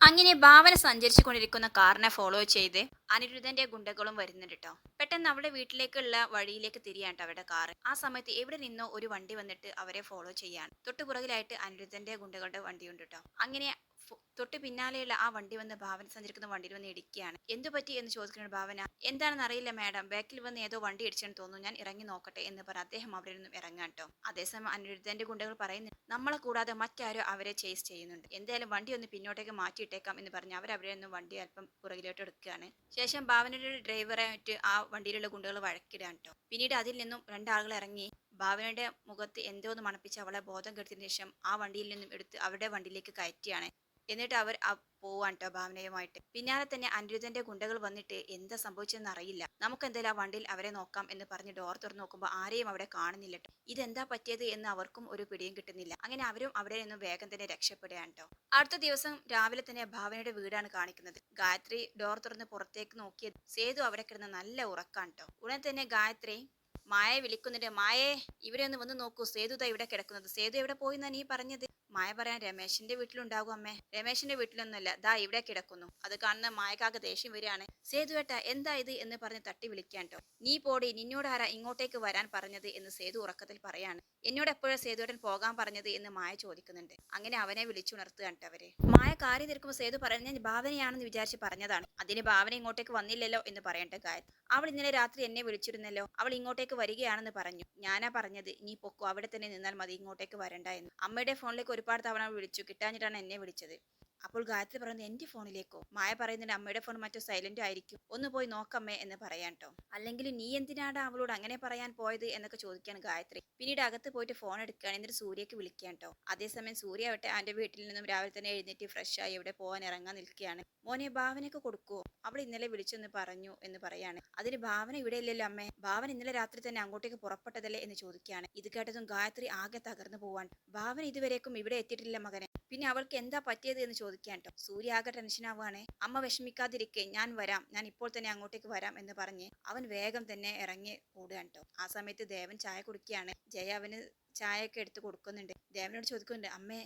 അങ്ങനെ ഭാവന സഞ്ചരിച്ചു കൊണ്ടിരിക്കുന്ന കാറിനെ ഫോളോ ചെയ്ത് അനിരുദ്ധന്റെ ഗുണ്ടകളും വരുന്നുണ്ട് കേട്ടോ. പെട്ടെന്ന് അവരുടെ വീട്ടിലേക്കുള്ള വഴിയിലേക്ക് തിരിയാട്ടോ അവരുടെ കാറ്. ആ സമയത്ത് എവിടെ നിന്നോ ഒരു വണ്ടി വന്നിട്ട് അവരെ ഫോളോ ചെയ്യാണ്. തൊട്ടുപുറകിലായിട്ട് അനിരുദ്ധന്റെ ഗുണ്ടകളുടെ വണ്ടിയുണ്ട് കേട്ടോ. അങ്ങനെ തൊട്ട് പിന്നാലെയുള്ള ആ വണ്ടി വന്ന് ഭാവന സഞ്ചരിക്കുന്ന വണ്ടിയിൽ വന്ന് ഇടിക്കുകയാണ്. എന്തു പറ്റി എന്ന് ചോദിക്കുന്ന ഭാവന, എന്താണെന്ന് അറിയില്ല മാഡം, ബാക്കിൽ വന്ന് ഏതോ വണ്ടി ഇടിച്ചെന്ന് തോന്നുന്നു, ഞാൻ ഇറങ്ങി നോക്കട്ടെ എന്ന് പറഞ്ഞ് അദ്ദേഹം അവിടെ നിന്നും ഇറങ്ങാൻ കേട്ടോ. അതേസമയം അനിരുദ്ധന്റെ ഗുണ്ടകൾ പറയുന്നു, നമ്മളെ കൂടാതെ മറ്റാരോ അവരെ ചേസ് ചെയ്യുന്നുണ്ട്, എന്തായാലും വണ്ടി ഒന്ന് പിന്നോട്ടേക്ക് മാറ്റിയിട്ടേക്കാം എന്ന് പറഞ്ഞ് അവരവിടെ നിന്നും വണ്ടി അല്പം പുറകിലോട്ട് എടുക്കുകയാണ്. ശേഷം ഭാവനയുടെ ഡ്രൈവറായിട്ട് ആ വണ്ടിയിലുള്ള ഗുണ്ടകൾ വഴക്കിടാൻ കേട്ടോ. പിന്നീട് അതിൽ നിന്നും രണ്ടാളുകൾ ഇറങ്ങി ഭാവനയുടെ മുഖത്ത് എന്തോ ഒന്ന് മണപ്പിച്ച് അവളെ ബോധം കെടുത്തിയതിനു ശേഷം ആ വണ്ടിയിൽ നിന്നും എടുത്ത് അവരുടെ വണ്ടിയിലേക്ക് കയറ്റിയാണ്. എന്നിട്ട് അവർ പോവാൻ കേട്ടോ ഭാവനയുമായിട്ട്. പിന്നാലെ തന്നെ അനിരുദ്ധന്റെ ഗുണ്ടകൾ വന്നിട്ട് എന്താ സംഭവിച്ചതെന്ന് അറിയില്ല, നമുക്ക് എന്തായാലും ആ വണ്ടിയിൽ അവരെ നോക്കാം എന്ന് പറഞ്ഞ് ഡോർ തുറന്നു നോക്കുമ്പോൾ ആരെയും അവിടെ കാണുന്നില്ല കേട്ടോ. ഇതെന്താ പറ്റിയത് എന്ന് അവർക്കും ഒരു പിടിയും കിട്ടുന്നില്ല. അങ്ങനെ അവരും അവിടെ നിന്നും വേഗം തന്നെ രക്ഷപ്പെടുകയാണ് കേട്ടോ. അടുത്ത ദിവസം രാവിലെ തന്നെ ഭാവനയുടെ വീടാണ് കാണിക്കുന്നത്. ഗായത്രി ഡോർ തുറന്ന് പുറത്തേക്ക് നോക്കിയത് സേതു അവിടെ കിടന്ന് നല്ല ഉറക്കാണ് കേട്ടോ. ഉടനെ തന്നെ ഗായത്രി മായയെ വിളിക്കുന്നുണ്ട്, മായേ ഇവിടെ ഒന്ന് വന്ന് നോക്കൂ, സേതുതാ ഇവിടെ കിടക്കുന്നത്. സേതു എവിടെ പോയി എന്നാ നീ പറഞ്ഞത്? മായ പറയാൻ, രമേശിന്റെ വീട്ടിലുണ്ടാകും അമ്മേ. രമേശിന്റെ വീട്ടിലൊന്നുമല്ല, ദാ ഇവിടെ കിടക്കുന്നു. അത് കാണുന്ന മായക്കാകെ ദേഷ്യം വരികയാണ്. സേതു ഏട്ടാ എന്താ ഇത് എന്ന് പറഞ്ഞ് തട്ടി വിളിക്കാൻ ട്ടോ. നീ പോടി, നിന്നോട് ആരാ ഇങ്ങോട്ടേക്ക് വരാൻ പറഞ്ഞത് എന്ന് സേതു ഉറക്കത്തിൽ പറയാണ്. എന്നോട് എപ്പോഴാ സേതുവേട്ടൻ പോകാൻ പറഞ്ഞത് എന്ന് മായ ചോദിക്കുന്നുണ്ട്. അങ്ങനെ അവനെ വിളിച്ചുണർത്തുകയാണ് ട്ടോ അവര്. മായ കാര്യം തീർക്കുമ്പോൾ സേതു പറയുന്നത്, ഞാൻ ഭാവനയാണെന്ന് വിചാരിച്ച് പറഞ്ഞതാണ്, അതിന് ഭാവന ഇങ്ങോട്ടേക്ക് വന്നില്ലല്ലോ എന്ന് പറയട്ടെ ഗായത്രി. അവൾ ഇന്നലെ രാത്രി എന്നെ വിളിച്ചിരുന്നല്ലോ, അവൾ ഇങ്ങോട്ടേക്ക് വരികയാണെന്ന് പറഞ്ഞു. ഞാനാ പറഞ്ഞത് നീ പൊക്കോ, അവിടെ തന്നെ നിന്നാൽ മതി, ഇങ്ങോട്ടേക്ക് വരണ്ട എന്ന്. അമ്മയുടെ ഫോണിലേക്ക് ഒരുപാട് തവണ വിളിച്ചു, കിട്ടാഞ്ഞിട്ടാണ് എന്നെ വിളിച്ചത്. അപ്പോൾ ഗായത്രി പറയുന്നത്, എന്റെ ഫോണിലേക്കോ? മായ പറയുന്നുണ്ട്, അമ്മയുടെ ഫോൺ മറ്റോ സൈലന്റ് ആയിരിക്കും, ഒന്ന് പോയി നോക്കമ്മേ എന്ന് പറയാൻ ട്ടോ. അല്ലെങ്കിൽ നീ എന്തിനാണ് അവളോട് അങ്ങനെ പറയാൻ പോയത് എന്നൊക്കെ ചോദിക്കാൻ ഗായത്രി. പിന്നീട് അകത്ത് പോയിട്ട് ഫോൺ എടുക്കുകയാണ്. എന്നിട്ട് സൂര്യക്ക് വിളിക്കാൻ ട്ടോ. അതേസമയം സൂര്യ ആവട്ടെ അവന്റെ വീട്ടിൽ നിന്നും രാവിലെ തന്നെ എഴുന്നേറ്റ് ഫ്രഷ് ആയി എവിടെ പോകാൻ ഇറങ്ങാൻ നിൽക്കുകയാണ്. മോനെ ഭാവനയൊക്കെ കൊടുക്കുവോ? അവൾ ഇന്നലെ വിളിച്ചെന്ന് പറഞ്ഞു എന്ന് പറയാണ്. അതിന് ഭാവന ഇവിടെ ഇല്ലല്ലോ അമ്മേ, ഭാവന ഇന്നലെ രാത്രി തന്നെ അങ്ങോട്ടേക്ക് പുറപ്പെട്ടതല്ലേ എന്ന് ചോദിക്കുകയാണ്. ഇത് കേട്ടതും ഗായത്രി ആകെ തകർന്നു പോവാൻ. ഭാവന ഇതുവരേക്കും ഇവിടെ എത്തിയിട്ടില്ല മകനെ, പിന്നെ അവൾക്ക് എന്താ പറ്റിയത് എന്ന് ചോദിക്കാൻ ട്ടോ. സൂര്യ ആകെ ടെൻഷൻ ആവുകയാണ്. അമ്മ വിഷമിക്കാതിരിക്കെ, ഞാൻ വരാം, ഞാൻ ഇപ്പോൾ തന്നെ അങ്ങോട്ടേക്ക് വരാം എന്ന് പറഞ്ഞ് അവൻ വേഗം തന്നെ ഇറങ്ങി ഓടുകയാണ് ട്ടോ. ആ സമയത്ത് ദേവൻ ചായ കുടിക്കുകയാണ്. ജയ അവന് ചായയൊക്കെ എടുത്ത് കൊടുക്കുന്നുണ്ട്. ദേവനോട് ചോദിക്കുന്നുണ്ട്, അമ്മേ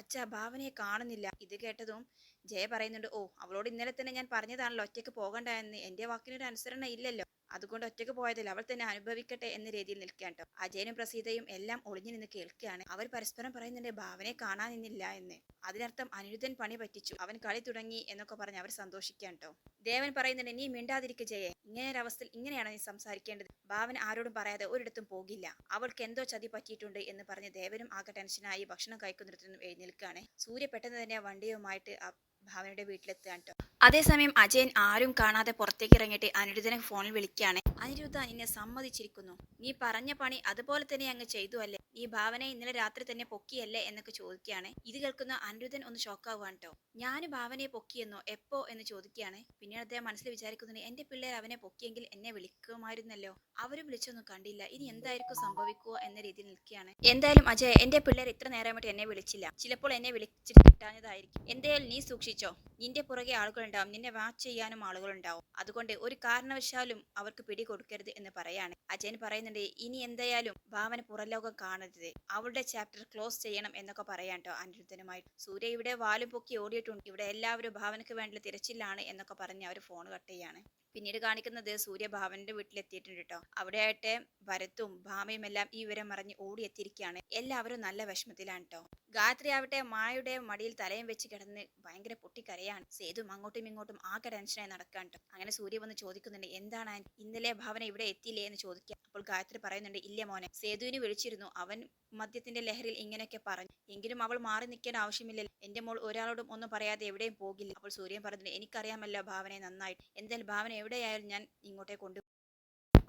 അച്ഛാ ഭാവനയെ കാണുന്നില്ല. ഇത് കേട്ടതും ജയ പറയുന്നുണ്ട്, ഓ അവളോട് ഇന്നലെ തന്നെ ഞാൻ പറഞ്ഞതാണല്ലോ ഒറ്റയ്ക്ക് പോകണ്ട എന്ന്, എന്റെ വാക്കിനൊരു അനുസരണ ഇല്ലല്ലോ, അതുകൊണ്ട് ഒറ്റയ്ക്ക് പോയതിൽ അവൾ തന്നെ അനുഭവിക്കട്ടെ എന്ന രീതിയിൽ നിൽക്കാൻ ട്ടോ. അജയനും പ്രസീതയും എല്ലാം ഒളിഞ്ഞു നിന്ന് കേൾക്കുകയാണ്. അവർ പരസ്പരം പറയുന്നുണ്ട് ഭാവനയെ കാണാനില്ല എന്ന്. അതിനർത്ഥം അനിരുദ്ധൻ പണി പറ്റിച്ചു, അവൻ കളി തുടങ്ങി എന്നൊക്കെ പറഞ്ഞ് അവർ സന്തോഷിക്കാൻ ട്ടോ. ദേവൻ പറയുന്നുണ്ട്, നീ മിണ്ടാതിരിക്കുക ജയെ, ഇങ്ങനെ ഒരു അവസ്ഥയിൽ ഇങ്ങനെയാണ് നീ സംസാരിക്കേണ്ടത്. ഭാവന ആരോടും പറയാതെ ഒരിടത്തും പോകില്ല, അവൾക്ക് എന്തോ ചതി പറ്റിയിട്ടുണ്ട് എന്ന് പറഞ്ഞ് ദേവനും ആകെ ടെൻഷനായി ഭക്ഷണം കഴിക്കുന്നിടത്തു നിന്നും എഴുന്നേൽക്കുകയാണ്. സൂര്യ പെട്ടെന്ന് തന്നെ വണ്ടിയുമായിട്ട് ഭാവനയുടെ വീട്ടിലെത്തുകയാണ് ട്ടോ. അതേസമയം അജയൻ ആരും കാണാതെ പുറത്തേക്ക് ഇറങ്ങിയിട്ട് അനിരുദ്ധനെ ഫോണിൽ വിളിക്കുകയാണ്. അനിരുദ്ധ, നിന്നെ സമ്മതിച്ചിരിക്കുന്നു, നീ പറഞ്ഞ പണി അതുപോലെ തന്നെ അങ്ങ് ചെയ്തു അല്ലേ, നീ ഭാവനയെ ഇന്നലെ രാത്രി തന്നെ പൊക്കിയല്ലേ എന്നൊക്കെ ചോദിക്കുകയാണ്. ഇത് കേൾക്കുന്ന അനിരുദ്ധൻ ഒന്ന് ഷോക്കാവുകയാണ് ട്ടോ. ഞാൻ ഭാവനയെ പൊക്കിയെന്നോ, എപ്പോ എന്ന് ചോദിക്കുകയാണ്. പിന്നീട് അദ്ദേഹം മനസ്സിൽ വിചാരിക്കുന്നത്, എന്റെ പിള്ളേർ അവനെ പൊക്കിയെങ്കിൽ എന്നെ വിളിക്കുമായിരുന്നല്ലോ, അവരും വിളിച്ചൊന്നും കണ്ടില്ല, ഇനി എന്തായിരിക്കും സംഭവിക്കുക എന്ന രീതിയിൽ നിൽക്കുകയാണ്. എന്തായാലും അജയ്, എന്റെ പിള്ളേർ ഇത്ര നേരമായിട്ട് എന്നെ വിളിച്ചില്ല, ചിലപ്പോൾ എന്നെ വിളിച്ചിട്ട് കിട്ടാഞ്ഞതായിരിക്കും. എന്തായാലും നീ സൂക്ഷിച്ചോ, നിന്റെ പുറകെ ആളുകളുണ്ടാവും, നിന്നെ വാച്ച് ചെയ്യാനും ആളുകളുണ്ടാവും, അതുകൊണ്ട് ഒരു കാരണവശാലും അവർക്ക് പിടി കൊടുക്കരുത് എന്ന് പറയാണ്. അജയൻ പറയുന്നുണ്ട്, ഇനി എന്തായാലും ഭാവന പുറലോകം കാണരുത്, അവളുടെ ചാപ്റ്റർ ക്ലോസ് ചെയ്യണം എന്നൊക്കെ പറയാൻ ട്ടോ അനിരുദ്ധനുമായി. സൂര്യ ഇവിടെ വാലും പൊക്കി ഓടിയിട്ടുണ്ട്, ഇവിടെ എല്ലാവരും ഭാവനക്ക് വേണ്ടി തിരച്ചിലാണ് എന്നൊക്കെ പറഞ്ഞ് അവർ ഫോൺ കട്ട് ചെയ്യാണ്. പിന്നീട് കാണിക്കുന്നത് സൂര്യ ഭാവനന്റെ വീട്ടിലെത്തിയിട്ടുണ്ട് കേട്ടോ. അവിടെ ആയിട്ട് ഭരത്തും ഭാമയും എല്ലാം ഈ വിവരം അറിഞ്ഞ് ഓടിയെത്തിയിരിക്കുകയാണ്. എല്ലാവരും നല്ല വിഷമത്തിലാണ് കേട്ടോ. ഗായത്രി ആവട്ടെ മായയുടെ മടിയിൽ തലയും വെച്ച് കിടന്ന് ഭയങ്കര പൊട്ടിക്കരയാണ്. സേതും അങ്ങോട്ടും ഇങ്ങോട്ടും ആകെ ടെൻഷനായി നടക്കാൻ ട്ടോ. അങ്ങനെ സൂര്യ വന്ന് ചോദിക്കുന്നുണ്ട്, എന്താണ് ഇന്നലെ ഭാവന ഇവിടെ എത്തിയില്ലേ എന്ന് ചോദിക്കുക. അപ്പോൾ ഗായത്രി പറയുന്നുണ്ട്, ഇല്ല മോനെ, സേതുവിനെ വിളിച്ചിരുന്നു, അവൻ മദ്യത്തിന്റെ ലഹരിയിൽ ഇങ്ങനെയൊക്കെ പറഞ്ഞു, എങ്കിലും അവൾ മാറി നിൽക്കേണ്ട ആവശ്യമില്ലല്ലോ, എന്റെ മോൾ ഒരാളോടും ഒന്നും പറയാതെ എവിടെയും പോകില്ല. അപ്പോൾ സൂര്യൻ പറഞ്ഞിട്ടുണ്ട്, എനിക്കറിയാമല്ലോ ഭാവനയെ നന്നായിട്ട്, എന്തായാലും ഭാവന എവിടെയായാലും ഞാൻ ഇങ്ങോട്ടേ കൊണ്ടു.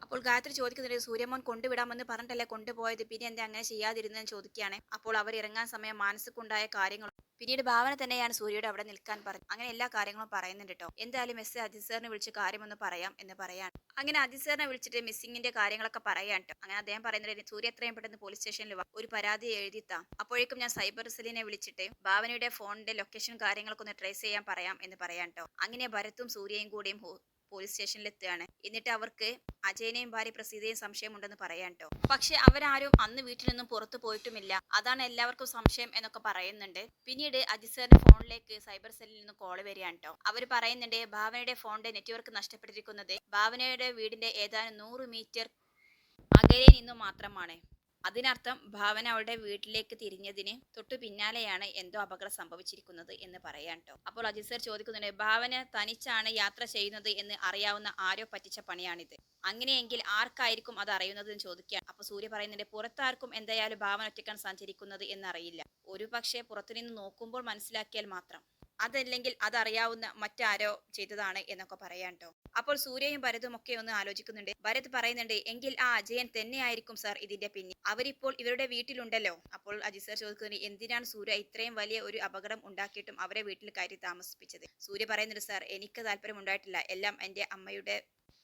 അപ്പോൾ ഗായത്രി ചോദിക്കുന്നുണ്ട്, സൂര്യമോൻ കൊണ്ടുവിടാമെന്ന് പറഞ്ഞിട്ടല്ലേ കൊണ്ടുപോയത്, പിന്നെ എന്താ അങ്ങനെ ചെയ്യാതിരുന്നതെന്ന് ചോദിക്കുകയാണ്. അപ്പോൾ അവർ ഇറങ്ങാൻ സമയം മാനസികമുണ്ടായ കാര്യങ്ങളും പിന്നീട് ഭാവന തന്നെയാണ് സൂര്യയോട് അവിടെ നിൽക്കാൻ പറഞ്ഞു. അങ്ങനെ എല്ലാ കാര്യങ്ങളും പറയുന്നുണ്ട് കേട്ടോ. എന്തായാലും മിസ് അജിത് സാറിനെ വിളിച്ച് കാര്യമൊന്ന് പറയാം എന്ന് പറയാണ്. അങ്ങനെ അജിത് സാറിനെ വിളിച്ചിട്ട് മിസ്സിങ്ങിന്റെ കാര്യങ്ങളൊക്കെ പറയാൻ ട്ടോ. അങ്ങനെ അദ്ദേഹം പറയുന്നത്, സൂര്യ എത്രയും പെട്ടെന്ന് പോലീസ് സ്റ്റേഷനിൽ ഒരു പരാതി എഴുതിത്താം, അപ്പോഴേക്കും ഞാൻ സൈബർ സെല്ലിനെ വിളിച്ചിട്ട് ഭാവനയുടെ ഫോണിന്റെ ലൊക്കേഷൻ കാര്യങ്ങളൊക്കെ ഒന്ന് ട്രേസ് ചെയ്യാൻ പറയാം എന്ന് പറയാൻ ട്ടോ. അങ്ങനെ ഭരത്തും സൂര്യയും കൂടിയും പോലീസ് സ്റ്റേഷനിൽ എത്തുകയാണ്. എന്നിട്ട് അവർക്ക് അജയനെയും ഭാര്യ പ്രസീതയും സംശയമുണ്ടെന്ന് പറയാൻ ട്ടോ. പക്ഷെ അവരാരും അന്ന് വീട്ടിൽ നിന്നും പുറത്തു പോയിട്ടുമില്ല, അതാണ് എല്ലാവർക്കും സംശയം എന്നൊക്കെ പറയുന്നുണ്ട്. പിന്നീട് അജിത് സാറിന്റെ ഫോണിലേക്ക് സൈബർ സെല്ലിൽ നിന്ന് കോള് വരികയാണ് ട്ടോ. അവർ പറയുന്നുണ്ട് ഭാവനയുടെ ഫോണിന്റെ നെറ്റ്വർക്ക് നഷ്ടപ്പെട്ടിരിക്കുന്നത് ഭാവനയുടെ വീടിന്റെ ഏതാനും 100 മീറ്റർ അകലെ നിന്നു മാത്രമാണ്. അതിനർത്ഥം ഭാവന അവളുടെ വീട്ടിലേക്ക് തിരിഞ്ഞതിന് തൊട്ടു പിന്നാലെയാണ് എന്തോ അപകടം സംഭവിച്ചിരിക്കുന്നത് എന്ന് പറയാൻ ട്ടോ. അപ്പോൾ അജിത് സർ ചോദിക്കുന്നുണ്ട്, ഭാവന തനിച്ചാണ് യാത്ര ചെയ്യുന്നത് എന്ന് അറിയാവുന്ന ആരോ പറ്റിച്ച പണിയാണിത്, അങ്ങനെയെങ്കിൽ ആർക്കായിരിക്കും അത് അറിയുന്നത് എന്ന് ചോദിക്കുകയാണ്. അപ്പൊ സൂര്യ പറയുന്നുണ്ട്, പുറത്താർക്കും എന്തായാലും ഭാവന ഒറ്റയ്ക്കാണ് സഞ്ചരിക്കുന്നത് എന്നറിയില്ല, ഒരു പക്ഷേ പുറത്തുനിന്ന് നോക്കുമ്പോൾ മനസ്സിലാക്കിയാൽ മാത്രം, അതല്ലെങ്കിൽ അതറിയാവുന്ന മറ്റാരോ ചെയ്തതാണ് എന്നൊക്കെ പറയാൻ ട്ടോ. അപ്പോൾ സൂര്യയും ഭരതും ഒക്കെ ഒന്ന് ആലോചിക്കുന്നുണ്ട്. ഭരത് പറയുന്നുണ്ട്, എങ്കിൽ ആ അജയൻ തന്നെയായിരിക്കും സാർ ഇതിന്റെ പിന്നിൽ, അവരിപ്പോൾ ഇവരുടെ വീട്ടിലുണ്ടല്ലോ. അപ്പോൾ അജിത് സാർ ചോദിക്കുന്നത്, എന്തിനാണ് സൂര്യ ഇത്രയും വലിയ ഒരു അപകടം ഉണ്ടാക്കിയിട്ടും അവരെ വീട്ടിൽ കയറ്റി താമസിപ്പിച്ചത്? സൂര്യ പറയുന്നുണ്ട്, സാർ എനിക്ക് താല്പര്യം ഉണ്ടായിട്ടില്ല, എല്ലാം എൻ്റെ അമ്മയുടെ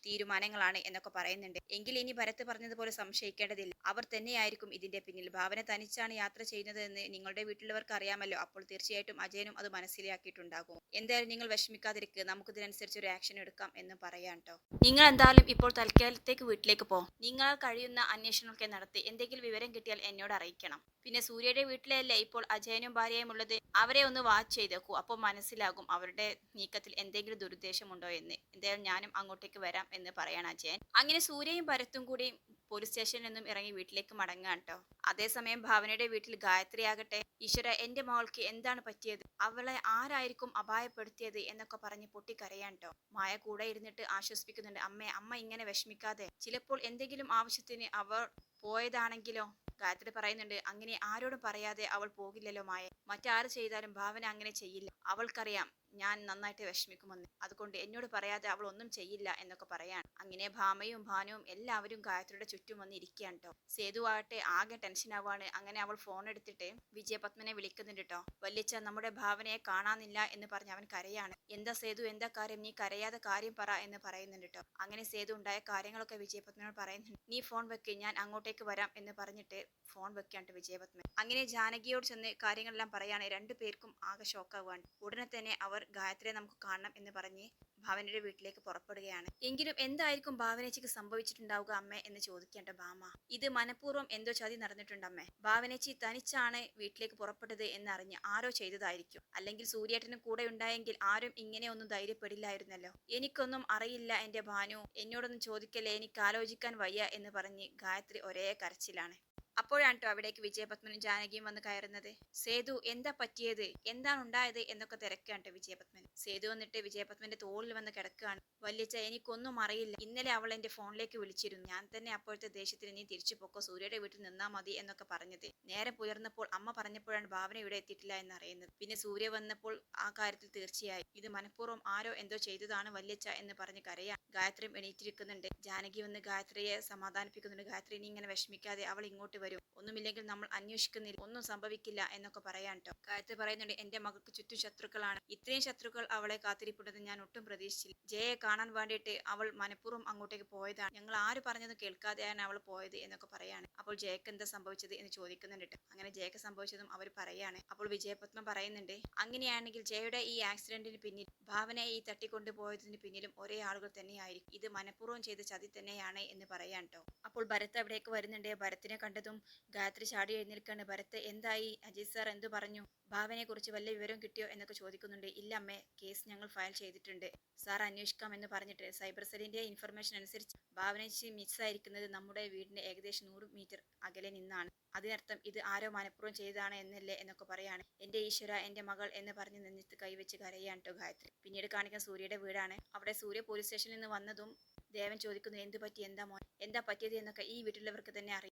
തീരുമാനങ്ങളാണ് എന്നൊക്കെ പറയുന്നുണ്ട്. എങ്കിൽ ഇനി ഭരത് പറഞ്ഞതുപോലെ സംശയിക്കേണ്ടതില്ല, അവർ തന്നെയായിരിക്കും ഇതിന്റെ പിന്നിൽ. ഭാവന തനിച്ചാണ് യാത്ര ചെയ്യുന്നത് എന്ന് നിങ്ങളുടെ വീട്ടിലുള്ളവർക്ക് അറിയാമല്ലോ, അപ്പോൾ തീർച്ചയായിട്ടും അജയനും അത് മനസ്സിലാക്കിയിട്ടുണ്ടാകും. എന്തായാലും നിങ്ങൾ വിഷമിക്കാതിരിക്കുക, നമുക്ക് ഇതിനനുസരിച്ച് ഒരു ആക്ഷൻ എടുക്കാം എന്ന് പറയാൻ ട്ടോ. നിങ്ങൾ എന്തായാലും ഇപ്പോൾ തൽക്കാലത്തേക്ക് വീട്ടിലേക്ക് പോ, നിങ്ങൾ കഴിയുന്ന അന്വേഷണമൊക്കെ നടത്തി എന്തെങ്കിലും വിവരം കിട്ടിയാൽ എന്നോട് അറിയിക്കണം. പിന്നെ സൂര്യയുടെ വീട്ടിലല്ലേ ഇപ്പോൾ അജയനും ഭാര്യയും ഉള്ളത്, അവരെ ഒന്ന് വാച്ച് ചെയ്തേക്കൂ, അപ്പോൾ മനസ്സിലാകും അവരുടെ നീക്കത്തിൽ എന്തെങ്കിലും ദുരുദ്ദേശമുണ്ടോ എന്ന്. എന്തായാലും ഞാനും അങ്ങോട്ടേക്ക് വരാം എന്ന് പറയാണ് അജയൻ. അങ്ങനെ സൂര്യയും ഭരത്തും കൂടി പോലീസ് സ്റ്റേഷനിൽ നിന്നും ഇറങ്ങി വീട്ടിലേക്ക് മടങ്ങാൻ ട്ടോ. അതേസമയം ഭാവനയുടെ വീട്ടിൽ ഗായത്രി ആകട്ടെ, ഈശ്വര എന്റെ മകൾക്ക് എന്താണ് പറ്റിയത്, അവളെ ആരായിരിക്കും അപായപ്പെടുത്തിയത് എന്നൊക്കെ പറഞ്ഞ് പൊട്ടിക്കരയാൻ ട്ടോ. മായ കൂടെ ഇരുന്നിട്ട് ആശ്വസിപ്പിക്കുന്നുണ്ട്, അമ്മ ഇങ്ങനെ വിഷമിക്കാതെ, ചിലപ്പോൾ എന്തെങ്കിലും ആവശ്യത്തിന് അവർ പോയതാണെങ്കിലോ. ഗായത്രി പറയുന്നുണ്ട്, അങ്ങനെ ആരോടും പറയാതെ അവൾ പോകില്ലല്ലോ മായ, മറ്റാര് ചെയ്താലും ഭാവന അങ്ങനെ ചെയ്യില്ല, അവൾക്കറിയാം ഞാൻ നന്നായിട്ട് വിഷമിക്കുമെന്ന്, അതുകൊണ്ട് എന്നോട് പറയാതെ അവൾ ഒന്നും ചെയ്യില്ല എന്നൊക്കെ പറയാൻ. അങ്ങനെ ഭാമയും ഭാനുവും എല്ലാവരും ഗായത്രിയുടെ ചുറ്റും വന്ന് ഇരിക്കുകയാണ് ട്ടോ. സേതു ആകട്ടെ ആകെ ടെൻഷൻ ആവാണ്. അങ്ങനെ അവൾ ഫോൺ എടുത്തിട്ട് വിജയപത്മനെ വിളിക്കുന്നുണ്ട് ട്ടോ. വല്യച്ഛ, നമ്മുടെ ഭാവനയെ കാണാനില്ല എന്ന് പറഞ്ഞ് അവൻ കരയാണ്. എന്താ സേതു, എന്താ കാര്യം, നീ കരയാതെ കാര്യം പറ എന്ന് പറയുന്നുണ്ട് ട്ടോ. അങ്ങനെ സേതു ഉണ്ടായ കാര്യങ്ങളൊക്കെ വിജയപത്മനോട് പറയുന്നുണ്ട്. നീ ഫോൺ വെക്ക്, ഞാൻ അങ്ങോട്ടേക്ക് വരാം എന്ന് പറഞ്ഞിട്ട് ഫോൺ വെക്കാണ്ട് വിജയപത്മൻ. അങ്ങനെ ജാനകിയോട് ചെന്ന് കാര്യങ്ങളെല്ലാം പറയാണ്. രണ്ടുപേർക്കും ആകെ ഷോക്കാവാണ്. ഉടനെ തന്നെ അവർ ഗായത്രിയെ നമുക്ക് കാണണം എന്ന് പറഞ്ഞ് ഭാവനയുടെ വീട്ടിലേക്ക് പുറപ്പെടുകയാണ്. എങ്കിലും എന്തായിരിക്കും ഭാവനേച്ചിക്ക് സംഭവിച്ചിട്ടുണ്ടാവുക അമ്മേ എന്ന് ചോദിക്കേണ്ട ഭാമ. ഇത് മനഃപൂർവ്വം എന്തോ ചതി നടന്നിട്ടുണ്ട് അമ്മേ, ഭാവനേച്ചി തനിച്ചാണ് വീട്ടിലേക്ക് പുറപ്പെട്ടത് എന്നറിഞ്ഞ് ആരോ ചെയ്തതായിരിക്കും, അല്ലെങ്കിൽ സൂര്യേട്ടനും കൂടെ ഉണ്ടായെങ്കിൽ ആരും ഇങ്ങനെ ഒന്നും ധൈര്യപ്പെടില്ലായിരുന്നല്ലോ. എനിക്കൊന്നും അറിയില്ല എന്റെ ഭാനു, എന്നോടൊന്നും ചോദിക്കല്ലേ, എനിക്ക് ആലോചിക്കാൻ വയ്യ എന്ന് പറഞ്ഞ് ഗായത്രി ഒരേ കരച്ചിലാണ്. അപ്പോഴാണ് ട്ടോ അവിടേക്ക് വിജയപത്മനും ജാനകിയും വന്ന് കയറുന്നത്. സേതു, എന്താ പറ്റിയത്, എന്താണ് ഉണ്ടായത് എന്നൊക്കെ തിരക്കാണ് വിജയപത്മൻ. സേതു വന്നിട്ട് വിജയപത്മന്റെ തോളിൽ വന്ന് കിടക്കുകയാണ്. വല്യച്ഛ, എനിക്കൊന്നും അറിയില്ല, ഇന്നലെ അവൾ എന്റെ ഫോണിലേക്ക് വിളിച്ചിരുന്നു, ഞാൻ തന്നെ അപ്പോഴത്തെ ദേഷ്യത്തിന് നീ തിരിച്ചു പൊക്കോ, സൂര്യയുടെ വീട്ടിൽ നിന്നാ മതി എന്നൊക്കെ പറഞ്ഞത്. നേരെ പുലർന്നപ്പോൾ അമ്മ പറഞ്ഞപ്പോഴാണ് ഭാവന ഇവിടെ എത്തിയിട്ടില്ല എന്ന് അറിയുന്നത്. പിന്നെ സൂര്യ വന്നപ്പോൾ ആ കാര്യത്തിൽ തീർച്ചയായി ഇത് മനഃപൂർവ്വം ആരോ എന്തോ ചെയ്തതാണ് വല്യച്ഛ എന്ന് പറഞ്ഞ് കരയാൻ. ഗായത്രിയും എണീറ്റിരിക്കുന്നുണ്ട്. ജാനകി വന്ന് ഗായത്രിയെ സമാധാനിപ്പിക്കുന്നുണ്ട്. ഗായത്രി, നീ ഇങ്ങനെ വിഷമിക്കാതെ, അവൾ ഇങ്ങോട്ട് വരും, ഒന്നുമില്ലെങ്കിൽ നമ്മൾ അന്വേഷിക്കുന്നില്ല, ഒന്നും സംഭവിക്കില്ല എന്നൊക്കെ പറയാൻ ട്ടോ. ഗായത്രി പറയുന്നുണ്ട്, എന്റെ മകൾക്ക് ചുറ്റും ശത്രുക്കളാണ്, ഇത്രയും ശത്രുക്കൾ അവളെ കാത്തിരിപ്പുണ്ടെന്ന് ഞാൻ ഒട്ടും പ്രതീക്ഷിച്ചില്ല. ജയയെ കാണാൻ വേണ്ടിയിട്ട് അവൾ മനഃപൂർവ്വം അങ്ങോട്ടേക്ക് പോയതാണ്, ഞങ്ങൾ ആര് പറഞ്ഞതും കേൾക്കാതെയാണ് അവൾ പോയത് എന്നൊക്കെ പറയാണ്. അപ്പോൾ ജയക്ക് എന്താ സംഭവിച്ചത് എന്ന് ചോദിക്കുന്നുണ്ട്. അങ്ങനെ ജയക്ക് സംഭവിച്ചതും അവർ പറയാണ്. അപ്പോൾ വിജയപത്മൻ പറയുന്നുണ്ട്, അങ്ങനെയാണെങ്കിൽ ജയയുടെ ഈ ആക്സിഡന്റിന് പിന്നിൽ, ഭാവനയെ ഈ തട്ടിക്കൊണ്ടുപോയതിന് പിന്നിലും ഒരേ ആളുകൾ തന്നെയായിരിക്കും, ഇത് മനഃപൂർവ്വം ചെയ്ത ചതി തന്നെയാണ് എന്ന് പറയാൻ ട്ടോ. അപ്പോൾ ഭരത് അവിടേക്ക് വരുന്നുണ്ട്. ഭരത്തിനെ കണ്ടതും ഗായത്രി ചാടി എഴുന്നേൽക്കാണ്. ഭരത്ത്, എന്തായി, അജിത് സാർ എന്തു പറഞ്ഞു, ഭാവനയെ കുറിച്ച് വല്ല വിവരം കിട്ടിയോ എന്നൊക്കെ ചോദിക്കുന്നുണ്ട്. ഇല്ല അമ്മേ, കേസ് ഞങ്ങൾ ഫയൽ ചെയ്തിട്ടുണ്ട്, സാർ അന്വേഷിക്കാം എന്ന് പറഞ്ഞിട്ട്. സൈബർ സെല്ലിന്റെ ഇൻഫർമേഷൻ അനുസരിച്ച് ഭാവനേച്ചി മിസ്സായിരിക്കുന്നത് നമ്മുടെ വീടിന്റെ ഏകദേശം 100 മീറ്റർ അകലെ നിന്നാണ്, അതിനർത്ഥം ഇത് ആരോ മനഃപൂർവ്വം ചെയ്തതാണ് എന്നല്ലേ എന്നൊക്കെ പറയാണ്. എന്റെ ഈശ്വര, എന്റെ മകൾ എന്ന് പറഞ്ഞ് നെഞ്ചത്ത് കൈവച്ച് കരയാണ് ട്ടോ ഗായത്രി. പിന്നീട് കാണിക്കാൻ സൂര്യയുടെ വീടാണ്. അവിടെ സൂര്യ പോലീസ് സ്റ്റേഷനിൽ നിന്ന് വന്നതും ദേവൻ ചോദിക്കുന്നു, എന്ത് പറ്റി, എന്താ മോൻ, എന്താ പറ്റിയത് എന്നൊക്കെ ഈ വീട്ടിലുള്ളവർക്ക് തന്നെ അറിയാം.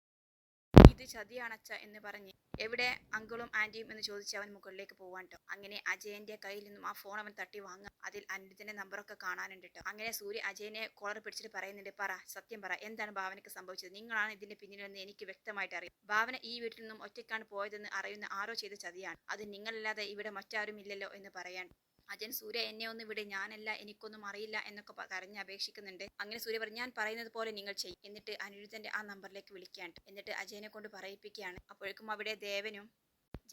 ഇത് ചതിയാണച്ച എന്ന് പറഞ്ഞ്, എവിടെ അങ്കിളും ആന്റിയും എന്ന് ചോദിച്ച് അവൻ മുകളിലേക്ക് പോവാൻ ട്ടോ. അങ്ങനെ അജയന്റെ കയ്യിൽ നിന്നും ആ ഫോൺ അവൻ തട്ടി വാങ്ങുക. അതിൽ അനിരുദ്ധന്റെ നമ്പറൊക്കെ കാണാനുണ്ട് ട്ടോ. അങ്ങനെ സൂര്യ അജയനെ കോളർ പിടിച്ചിട്ട് പറയുന്നുണ്ട്, പറ, സത്യം പറ, എന്താണ് ഭാവനയ്ക്ക് സംഭവിച്ചത്, നിങ്ങളാണ് ഇതിന്റെ പിന്നിലെന്ന് എനിക്ക് വ്യക്തമായിട്ട് അറിയാം. ഭാവന ഈ വീട്ടിൽ നിന്നും ഒറ്റയ്ക്കാണ് പോയതെന്ന് അറിയുന്ന ആരോ ചെയ്ത ചതിയാണ്, അത് നിങ്ങളല്ലാതെ ഇവിടെ മറ്റാരും ഇല്ലല്ലോ എന്ന് പറയാൻ. അജയൻ, സൂര്യ എന്നെ ഒന്ന് വിട്, ഞാനല്ല, എനിക്കൊന്നും അറിയില്ല എന്നൊക്കെ കരഞ്ഞ് അപേക്ഷിക്കുന്നുണ്ട്. അങ്ങനെ സൂര്യ പറഞ്ഞു, ഞാൻ പറയുന്നത് പോലെ നിങ്ങൾ ചെയ്യും, എന്നിട്ട് അനിരുദ്ധന്റെ ആ നമ്പറിലേക്ക് വിളിക്കാൻ. എന്നിട്ട് അജയനെ കൊണ്ട് പറയിപ്പിക്കുകയാണ്. അപ്പോഴേക്കും അവിടെ ദേവനും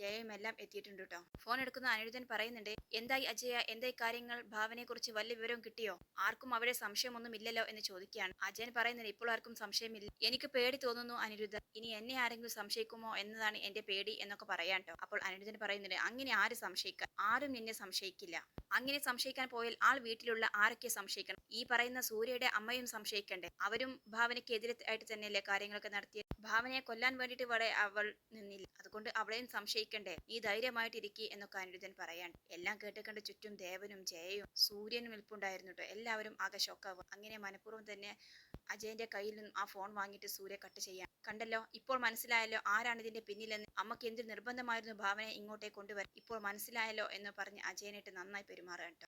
ജയയും എല്ലാം എത്തിയിട്ടുണ്ട് കേട്ടോ. ഫോൺ എടുക്കുന്ന അനിരുദ്ധൻ പറയുന്നുണ്ട്, എന്തായി അജയ, എന്തായി കാര്യങ്ങൾ, ഭാവനയെ കുറിച്ച് വല്ല വിവരവും കിട്ടിയോ? ആർക്കും അവിടെ സംശയമൊന്നും ഇല്ലല്ലോ എന്ന് ചോദിക്കുകയാണ്. അജയൻ പറയുന്നത്, ഇപ്പോൾ ആർക്കും സംശയമില്ല. എനിക്ക് പേടി തോന്നുന്നു അനിരുദ്ധൻ, ഇനി എന്നെ ആരെങ്കിലും സംശയിക്കുമോ എന്നതാണ് എന്റെ പേടി എന്നൊക്കെ പറയാൻ കേട്ടോ. അപ്പോൾ അനിരുദ്ധൻ പറയുന്നുണ്ട്, അങ്ങനെ ആര് സംശയിക്കാൻ, ആരും നിന്നെ സംശയിക്കില്ല. അങ്ങനെ സംശയിക്കാൻ പോയാൽ ആൾ വീട്ടിലുള്ള ആരൊക്കെ സംശയിക്കണം? ഈ പറയുന്ന സൂര്യയുടെ അമ്മയും സംശയിക്കണ്ടേ? അവരും ഭാവനയ്ക്ക് എതിരായിട്ട് തന്നെയല്ലേ കാര്യങ്ങളൊക്കെ നടത്തിയത്. ഭാവനയെ കൊല്ലാൻ വേണ്ടിയിട്ട് ഇവിടെ അവൾ നിന്നില്ല, അതുകൊണ്ട് അവളെയും സംശയിക്കണ്ടേ? നീ ധൈര്യമായിട്ടിരിക്കി എന്നൊക്കെ അനിരുദ്ധൻ പറയാൻ. എല്ലാം കേട്ടുകണ്ട് ചുറ്റും ദേവനും ജയയും സൂര്യനും നിൽപ്പുണ്ടായിരുന്നു കേട്ടോ. എല്ലാവരും ആകെ ഷോക്കാവും. അങ്ങനെ മനഃപൂർവ്വം തന്നെ അജയന്റെ കയ്യിൽ നിന്നും ആ ഫോൺ വാങ്ങിയിട്ട് സൂര്യ കട്ട് ചെയ്യാൻ. കണ്ടല്ലോ, ഇപ്പോൾ മനസ്സിലായല്ലോ ആരാണ് ഇതിന്റെ പിന്നിലെന്ന്. അമ്മക്ക് എന്ത് നിർബന്ധമായിരുന്നു ഭാവനയെ ഇങ്ങോട്ടേക്ക് കൊണ്ടുവരാൻ. ഇപ്പോൾ മനസ്സിലായല്ലോ എന്ന് പറഞ്ഞ് അജയനായിട്ട് നന്നായി പെരുമാറാൻ കേട്ടോ.